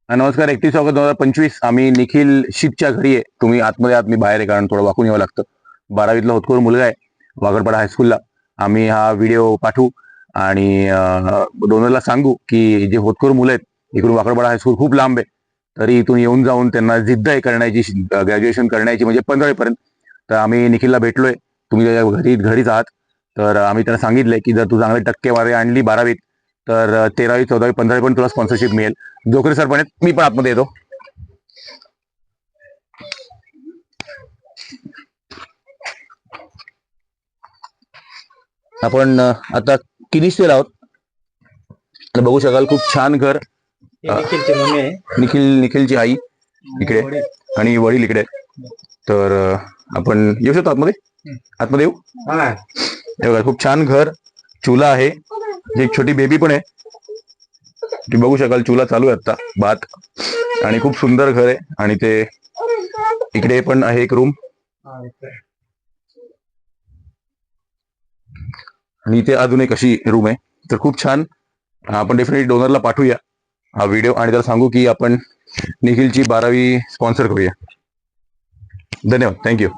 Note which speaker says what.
Speaker 1: नमस्कार. 31 ऑगस्ट 2025 आम्ही निखिल शिपच्या घरी आहे. तुम्ही आतमध्ये आत, मी बाहेर आहे कारण थोडं वाकून यावं लागतं. 12वीतला होतकरू मुलगा आहे वागडपाडा हायस्कूलला. आम्ही हा व्हिडिओ पाठवू आणि डोनरला सांगू की जे होतकरू मुलं आहेत, इकडून वाकडपाडा हायस्कूल खूप लांब आहे, तरी इथून येऊन जाऊन त्यांना जिद्द आहे करण्याची, ग्रॅज्युएशन करण्याची, म्हणजे 15वीपर्यंत. तर आम्ही निखिलला भेटलोय. तुम्ही त्याच्या घरीच आहात. तर आम्ही त्यांना सांगितलंय की जर तू चांगले टक्केवारी आणली 12वीत तर 13वी 14वी 15वी पण तुला स्पॉन्सरशिप मिळेल. जोकरे सर पण आहेत, मी पण आतमध्ये येतो. आपण आता किनीस्टेल आहोत. बघू शकाल खूप छान घर. निखिलची आई इकडे आणि वडील इकडे. तर आपण येऊ शकतो आतमध्ये येऊ. खूप छान घर, चुला आहे, एक छोटी बेबी पण आहे. तुम्ही बघू शकाल चुला चालू आहे आता भात. आणि खूप सुंदर घर आहे. आणि ते इकडे पण आहे एक रूम आणि इथे अजून एक अशी रूम आहे. तर खूप छान. आपण डेफिनेटली डोनरला पाठवूया हा व्हिडिओ आणि त्याला सांगू की आपण निखिलची 12वी स्पॉन्सर करूया. धन्यवाद. थँक्यू.